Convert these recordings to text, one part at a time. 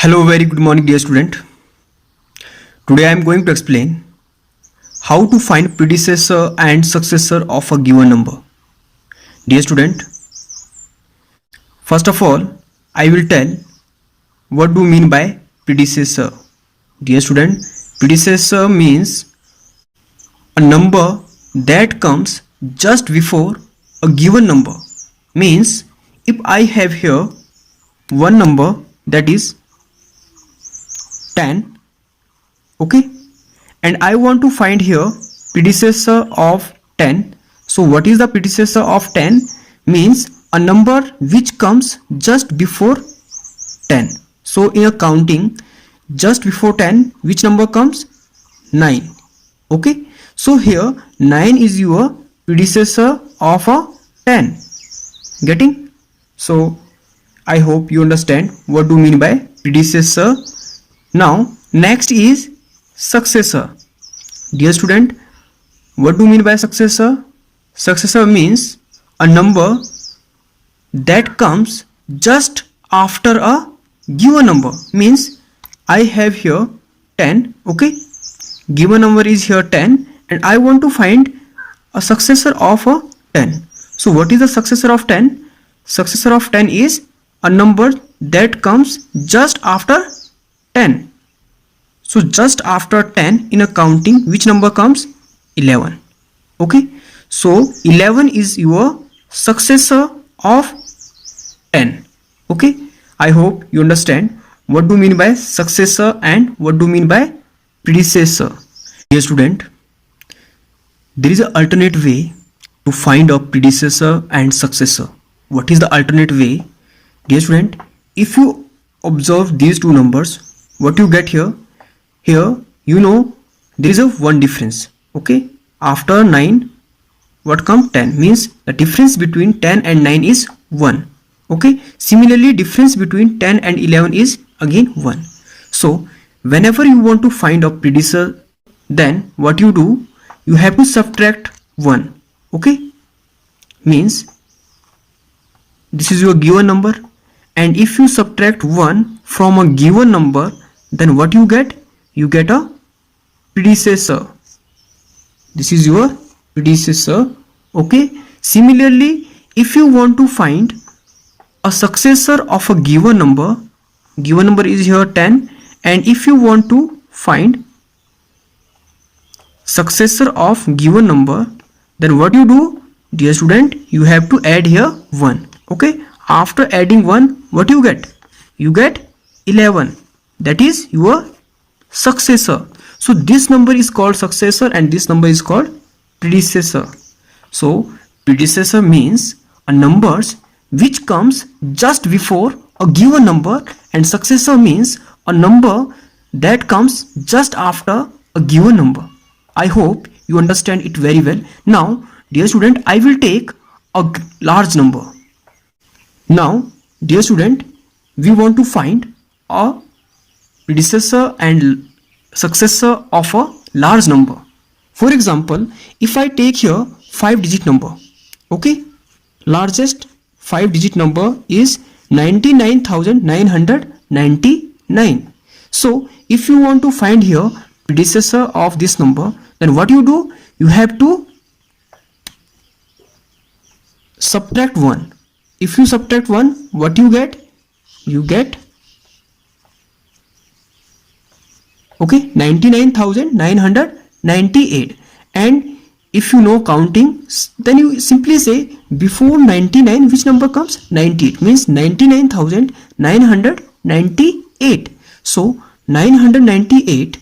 Hello, very good morning, dear student. Today I am going to explain how to find predecessor and successor of a given number. Dear student, first of all, I will tell what do you mean by predecessor. Dear student, predecessor means a number that comes just before a given number. Means if I have here one number that is 10, okay, and I want to find here predecessor of 10. So what is the predecessor of 10? Means a number which comes just before 10. So in a counting, just before 10, which number comes? 9. Okay, so here 9 is your predecessor of a 10. Getting? So I hope you understand what do you mean by predecessor. Now next is successor. Dear student, what do you mean by successor? Successor means a number that comes just after a given number. Means I have here 10, okay, given number is here 10, and I want to find a successor of a 10. So what is the successor of 10? Successor of 10 is a number that comes just after 10. So just after 10 in a counting, which number comes? 11. Okay, so 11 is your successor of 10. Okay, I hope you understand what do you mean by successor and what do you mean by predecessor. Dear student, there is an alternate way to find a predecessor and successor. What is the alternate way? Dear student, if you observe these two numbers, what you get here? Here you know there is a one difference. Okay, after 9 what come? 10. Means the difference between 10 and 9 is 1. Okay, similarly difference between 10 and 11 is again 1. So whenever you want to find a predecessor, then what you do, you have to subtract 1. Okay, means this is your given number, and if you subtract 1 from a given number, then what you get? You get a predecessor. This is your predecessor. Okay, similarly if you want to find a successor of a given number is here 10, and if you want to find successor of given number, then what you do, dear student, you have to add here 1. Okay, after adding 1, what you get? You get 11. That is your successor. So this number is called successor and this number is called predecessor. So predecessor means a numbers which comes just before a given number, and successor means a number that comes just after a given number. I hope you understand it very well. Now dear student, I will take a large number. Now dear student, we want to find a predecessor and successor of a large number. For example, if I take here 5-digit number, okay, largest 5-digit number is 99,999. So if you want to find here predecessor of this number, then what you do, you have to subtract 1. If you subtract 1, what you get? You get, okay, 99,998. And if you know counting, then you simply say before 99 which number comes? 98. Means 99,998. So 998,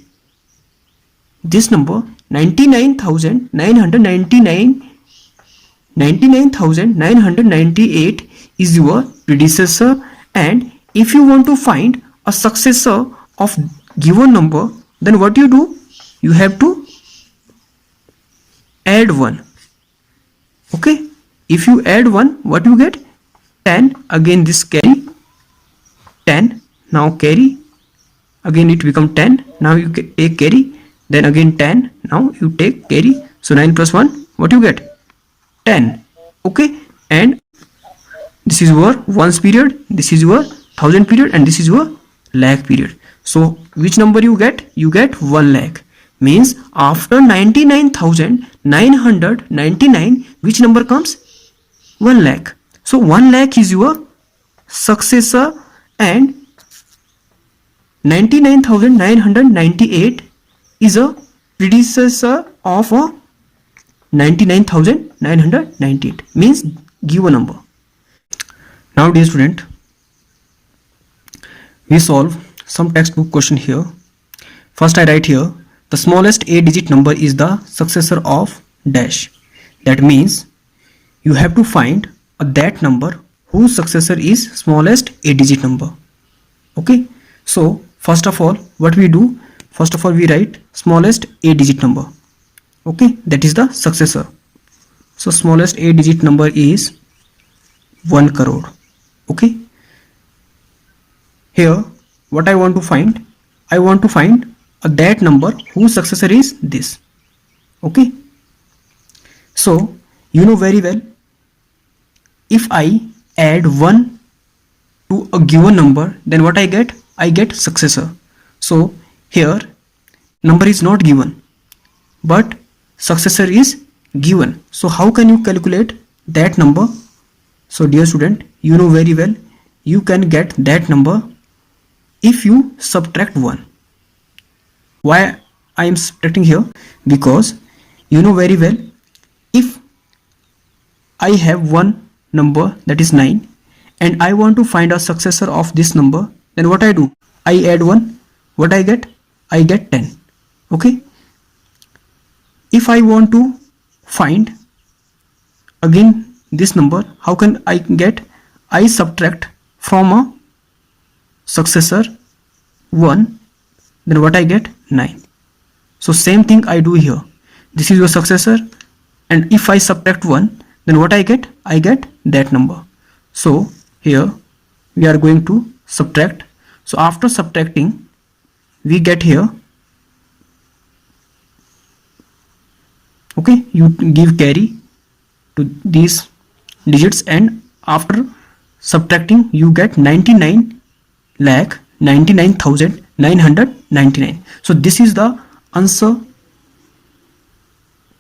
this number 99,998 is your predecessor. And if you want to find a successor of given number, then what you do, you have to add 1. Okay, if you add 1, what you get? 10. Again this carry 10. Now carry, again it become 10. Now you take carry, then again 10. Now you take carry. So 9 plus 1, what you get? 10. Okay, and this is your ones period, this is your thousand period, and this is your lakh period. So which number you get? You get 1 lakh. Means after 99,999, which number comes? 1 lakh. So 1 lakh is your successor and 99,998 is a predecessor of a 99,998. Means give a number. Now dear student, we solve some textbook question here. First I write here, the smallest 8-digit number is the successor of dash. That means you have to find that number whose successor is smallest 8-digit number. Okay, so first of all what we do, first of all we write smallest 8-digit number. Okay, that is the successor. So smallest 8-digit number is 1 crore. Okay, here what I want to find, I want to find that number whose successor is this. Okay, so you know very well, if I add 1 to a given number, then what I get? I get successor. So here number is not given but successor is given. So how can you calculate that number? So dear student, you know very well, you can get that number if you subtract 1. Why I am subtracting here? Because you know very well, if I have one number that is 9 and I want to find a successor of this number, then what I do? I add 1. What I get? I get 10. Okay. If I want to find again this number, how can I get? I subtract from a successor 1, then what I get? 9. So same thing I do here. This is your successor and if I subtract 1, then what I get? I get that number. So here we are going to subtract. So after subtracting we get here, okay, you give carry to these digits and after subtracting you get 99,99,999. So this is the answer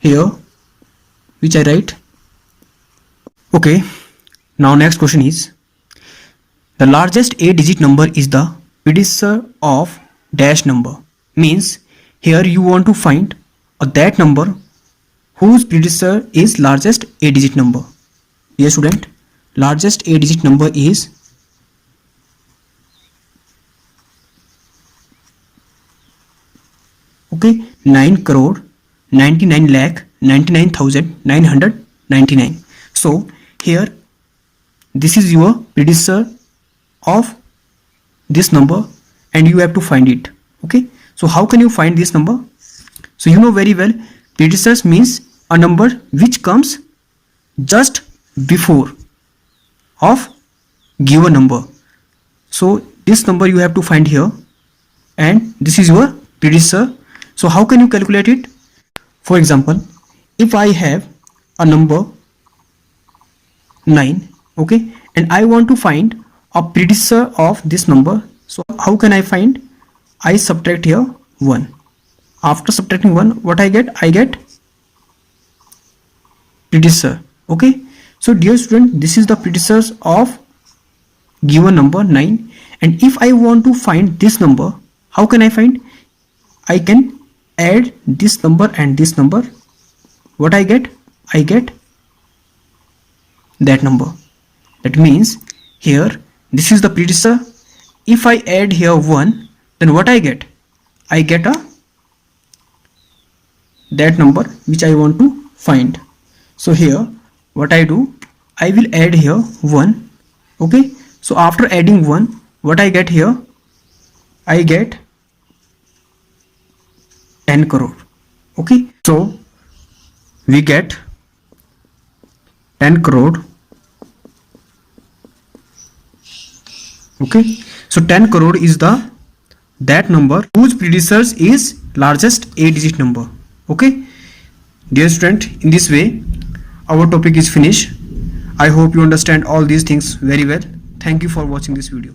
here which I write. Okay, now next question is, the largest 8-digit number is the predecessor of dash number. Means here you want to find that number whose predecessor is largest 8-digit number. Dear student, largest 8-digit number is okay 9 crore 99 lakh 99,999. So here this is your predecessor of this number and you have to find it. Okay, so how can you find this number? So you know very well, predecessor means a number which comes just before of given number. So this number you have to find here and this is your predecessor. So how can you calculate it? For example, if I have a number 9, okay, and I want to find a predecessor of this number, so how can I find? I subtract here 1. After subtracting 1, what I get? I get predecessor. Okay, so dear student, this is the predecessor of given number 9 and if I want to find this number, how can I find? I can add this number and this number. What I get? I get that number. That means here this is the predecessor. If I add here 1, then what I get? I get that number which I want to find. So here what I do, I will add here 1. Okay, so after adding 1, what I get here? I get 10 crore. Okay, so we get 10 crore. Okay, so 10 crore is that number whose predecessor is largest 8-digit number. Okay, dear student, in this way our topic is finished. I hope you understand all these things very well. Thank you for watching this video.